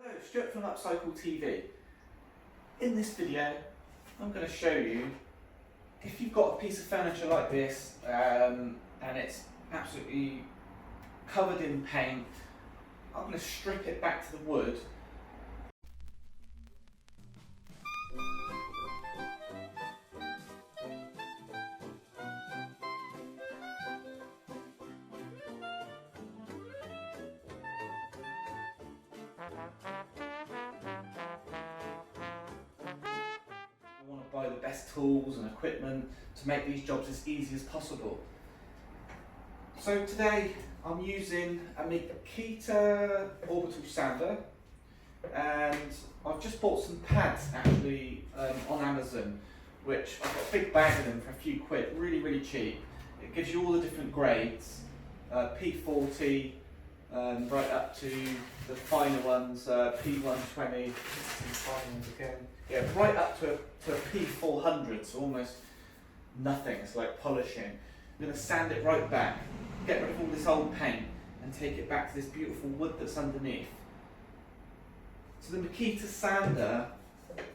Hello, Stuart from Upcycle TV. In this video, I'm going to show you if you've got a piece of furniture like this and it's absolutely covered in paint. I'm going to strip it back to the wood. I want to buy the best tools and equipment to make these jobs as easy as possible. So today I'm using a MAKITA orbital sander, and I've just bought some pads actually on Amazon, which I've got a big bag of them for a few quid, really cheap. It gives you all the different grades, P40, right up to the finer ones, P120, yeah, right up to a P400, so almost nothing. It's like polishing. I'm going to sand it right back, get rid of all this old paint, and take it back to this beautiful wood that's underneath. So the MAKITA sander,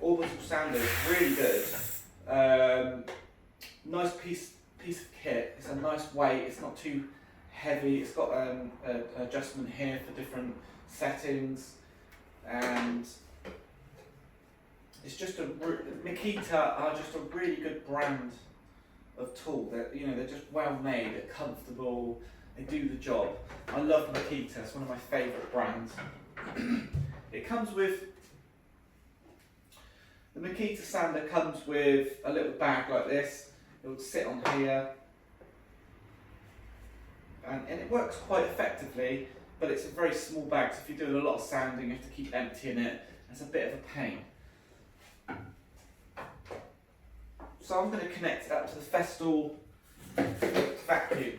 orbital sander, is really good. Nice piece of kit. It's a nice weight. It's not too heavy. It's got an adjustment here for different settings, and it's just MAKITA are just a really good brand of tool. They're just well made. They're comfortable. They do the job. I love MAKITA. It's one of my favourite brands. It comes with the MAKITA sander comes with a little bag like this. It will sit on here. And it works quite effectively, but it's a very small bag, so if you're doing a lot of sanding, you have to keep emptying it. It's a bit of a pain. So I'm going to connect it up to the FESTOOL vacuum.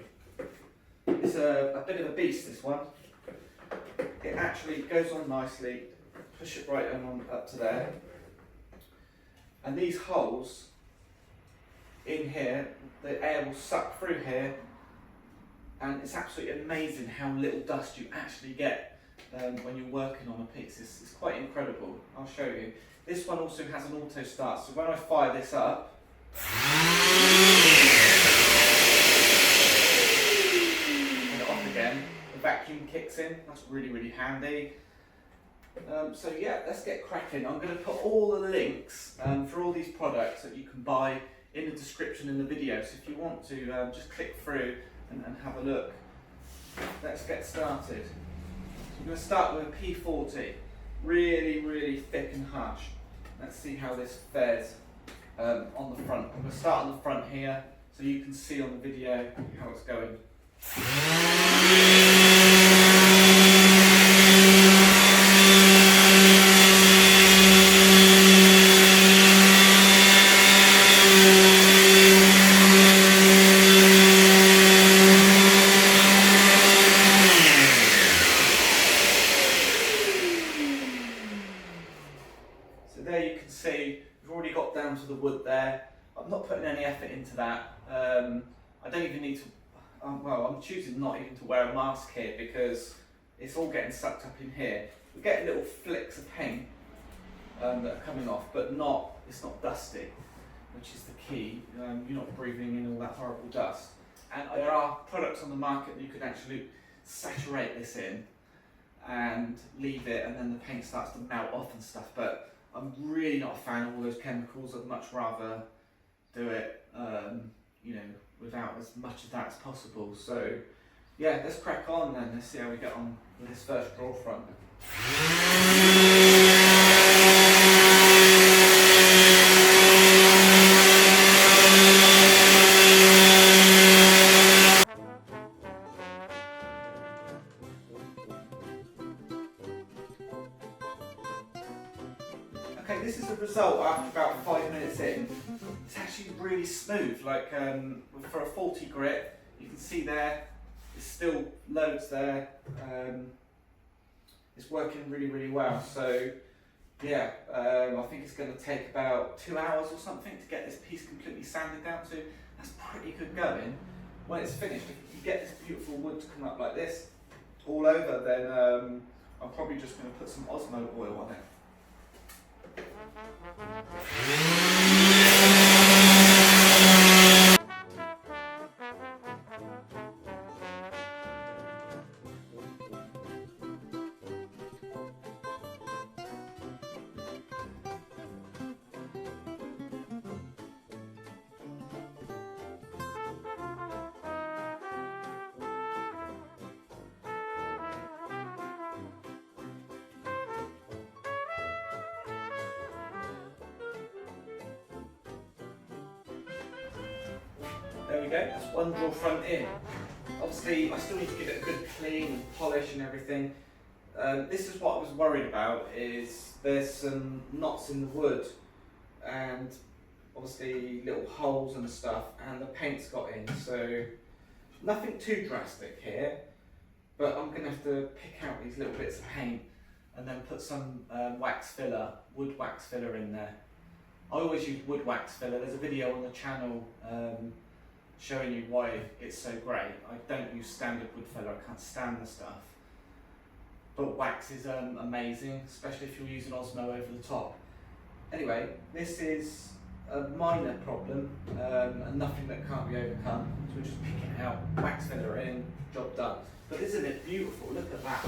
It's a bit of a beast, this one. It actually goes on nicely. Push it right on up to there. And these holes in here, the air will suck through here. And it's absolutely amazing how little dust you actually get when you're working on a piece. It's quite incredible. I'll show you. This one also has an auto start, so when I fire this up, and off again, the vacuum kicks in. That's really handy. So yeah, let's get cracking. I'm going to put all the links for all these products that you can buy in the description in the video. So if you want to, just click through and have a look. Let's get started. So I'm going to start with a P40, really thick and harsh. Let's see how this fares on the front. I'm going to start on the front here so you can see on the video how it's going. There you can see we've already got down to the wood there. I'm not putting any effort into that. I don't even need to, well, I'm choosing not even to wear a mask here because it's all getting sucked up in here. We're getting little flicks of paint that are coming off, but it's not dusty, which is the key. You're not breathing in all that horrible dust. And there are products on the market that you could actually saturate this in and leave it, and then the paint starts to melt off and stuff. But I'm really not a fan of all those chemicals. I'd much rather do it, without as much of that as possible. So, yeah, let's crack on then. Let's see how we get on with this first drawer front. Okay, this is the result after about 5 minutes in. It's actually really smooth, like for a 40 grit, you can see there, there's still loads there. It's working really well. So yeah, I think it's going to take about 2 hours or something to get this piece completely sanded down to. That's pretty good going. When it's finished, if you get this beautiful wood to come up like this, all over, then I'm probably just going to put some Osmo oil on it. There we go, that's one drawer front in. Obviously, I still need to give it a good clean and polish and everything. This is what I was worried about, is there's some knots in the wood and obviously little holes and stuff, and the paint's got in, so nothing too drastic here, but I'm going to have to pick out these little bits of paint and then put some wax filler, wood wax filler in there. I always use wood wax filler. There's a video on the channel showing you why it's so great. I don't use standard wood filler, I can't stand the stuff. But wax is amazing, especially if you're using Osmo over the top. Anyway, this is a minor problem and nothing that can't be overcome. So we're just picking it out, wax filler in, job done. But isn't it beautiful? Look at that.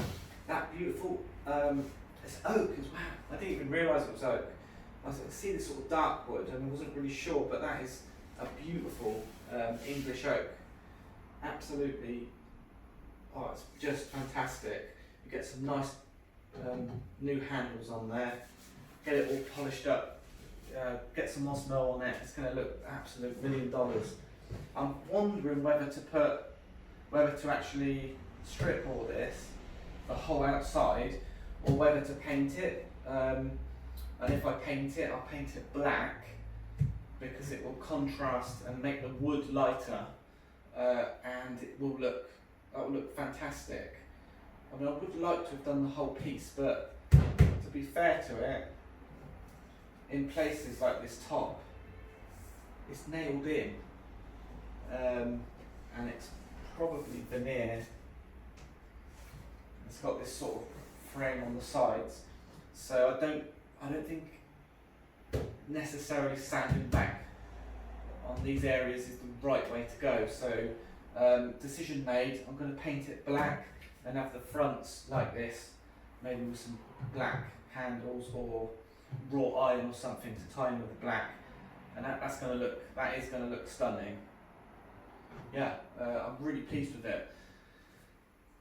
That beautiful, it's oak as well. I didn't even realise it was oak. I could see this sort of dark wood and I wasn't really sure, but that is a beautiful English oak. Absolutely, oh, it's just fantastic. You get some nice new handles on there, get it all polished up, get some Osmo on it, it's going to look absolute $1 million. I'm wondering whether to actually strip all this, the whole outside, or whether to paint it. And if I paint it, I'll paint it black because it will contrast and make the wood lighter, and it will look fantastic. I mean, I would like to have done the whole piece, but to be fair to it, in places like this top, it's nailed in, and it's probably veneer. It's got this sort of frame on the sides, so I don't think necessarily sanding back on these areas is the right way to go. So decision made, I'm going to paint it black and have the fronts like this, maybe with some black handles or wrought iron or something to tie in with the black, and that is going to look stunning. Yeah, I'm really pleased with it.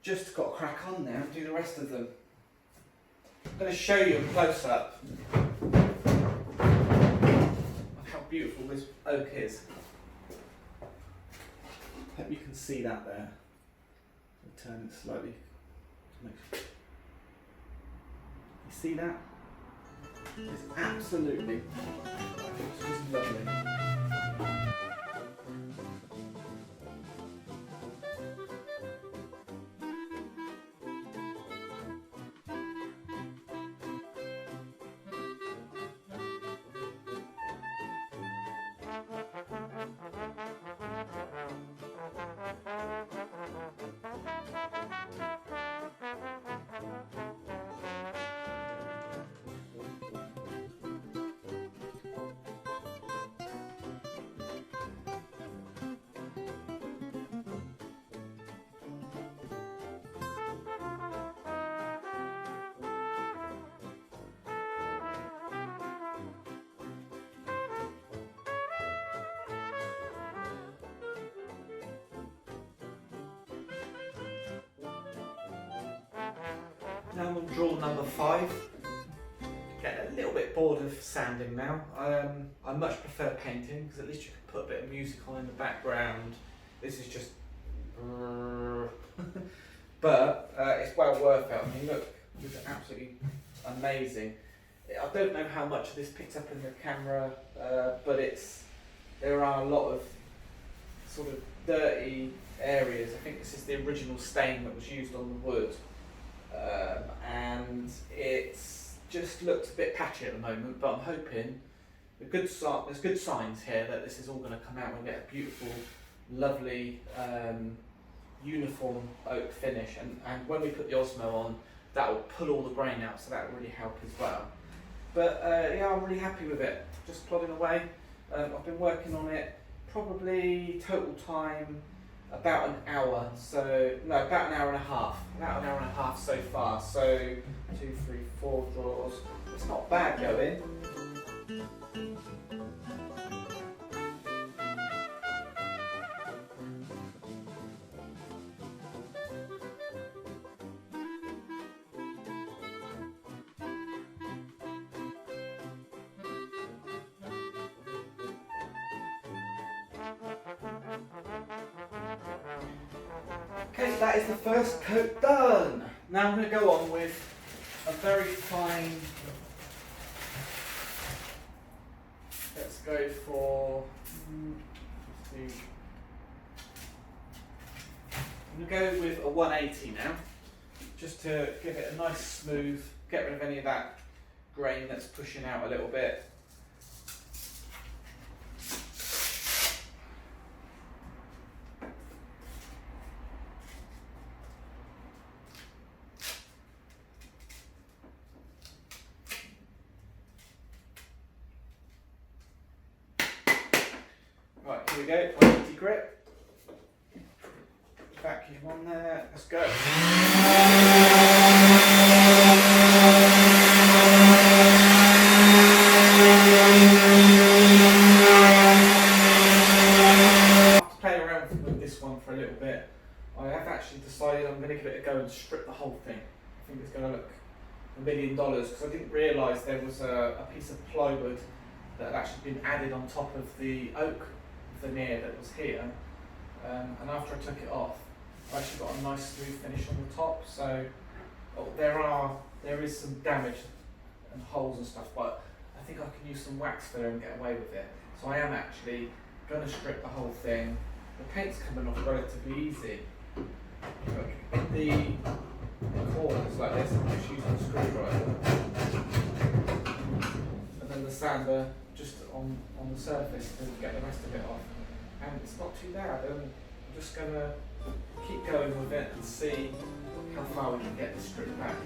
Just got to crack on now and do the rest of them. I'm going to show you a close-up of how beautiful this oak is. Hope you can see that there. I'll turn it slightly. You see that? It's absolutely, it's just lovely. Now I'm on drawer number 5. Getting a little bit bored of sanding now. I much prefer painting because at least you can put a bit of music on in the background. This is just but it's well worth it. I mean, look, it's absolutely amazing. I don't know how much of this picked up in the camera, but there are a lot of sort of dirty areas. I think this is the original stain that was used on the wood. And it's just looks a bit patchy at the moment, but I'm hoping there's good signs here that this is all going to come out and get a beautiful, lovely, uniform oak finish. And when we put the Osmo on, that will pull all the grain out, so that will really help as well. But yeah, I'm really happy with it, just plodding away. I've been working on it probably total time about an hour, so no, about an hour and a half so far. So 2, 3, 4 drawers. It's not bad going. Okay, that is the first coat done. Now I'm going to go on with a very fine, let's go for, I'm going to go with a 180 now, just to give it a nice smooth, get rid of any of that grain that's pushing out a little bit. Right, here we go, 180 grip. Vacuum on there, let's go. After playing around with this one for a little bit, I have actually decided I'm going to give it a go and strip the whole thing. I think it's going to look $1 million, because I didn't realise there was a piece of plywood that had actually been added on top of the oak veneer that was here, and after I took it off, I actually got a nice smooth finish on the top. So there is some damage and holes and stuff, but I think I can use some wax filler and get away with it. So I am actually going to strip the whole thing. The paint's coming off relatively easy. Look, the corners like this, I'm just using a screwdriver, and then the sander just on the surface to get the rest of it off. And it's not too bad. I'm just going to keep going with it and see how far we can get this strip back.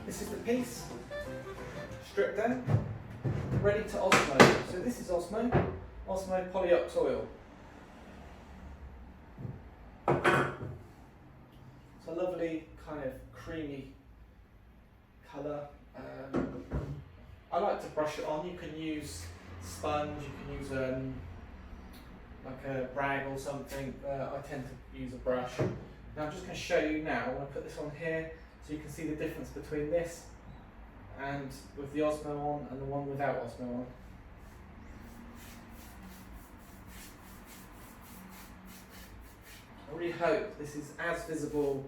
This is the piece, stripped down, ready to OSMO. So this is OSMO POLYX oil. It's a lovely kind of creamy colour. I like to brush it on. You can use sponge, you can use like a rag or something. I tend to use a brush. Now I'm just going to show you now. I'm going to put this on here so you can see the difference between this and with the OSMO on and the one without OSMO on. I really hope this is as visible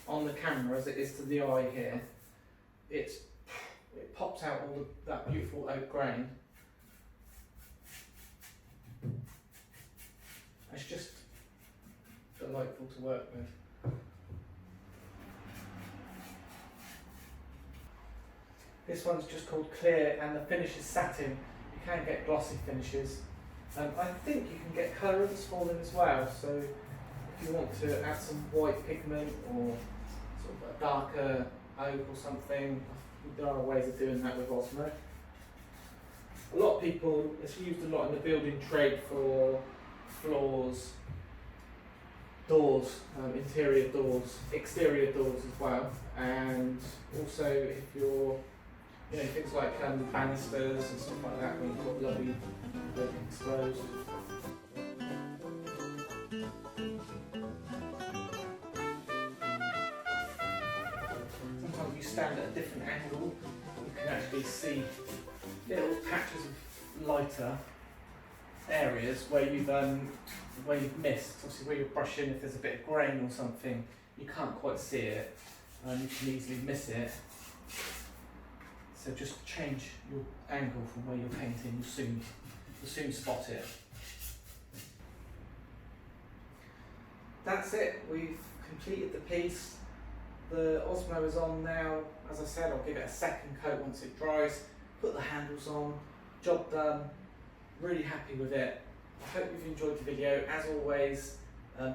on the camera as it is to the eye here. It pops out all that beautiful oak grain. It's just delightful to work with. This one's just called Clear, and the finish is satin. You can get glossy finishes. I think you can get colourants for them as well, so if you want to add some white pigment or sort of a darker oak or something, there are ways of doing that with OSMO. A lot of people, it's used a lot in the building trade for floors, doors, interior doors, exterior doors as well, and also if you're, things like banisters and stuff like that, when you've got lovely oak exposed. Sometimes you stand at a different angle, you can actually see little patches of lighter areas where you've missed. Obviously, where you're brushing, if there's a bit of grain or something, you can't quite see it, you can easily miss it. So just change your angle from where you're painting, you'll soon spot it. That's it, we've completed the piece. The OSMO is on now. As I said, I'll give it a second coat once it dries, put the handles on, job done. really happy with it. I hope you've enjoyed the video. As always,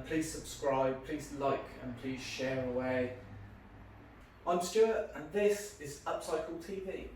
please subscribe, please like and please share away. I'm Stuart and this is Upcycle TV.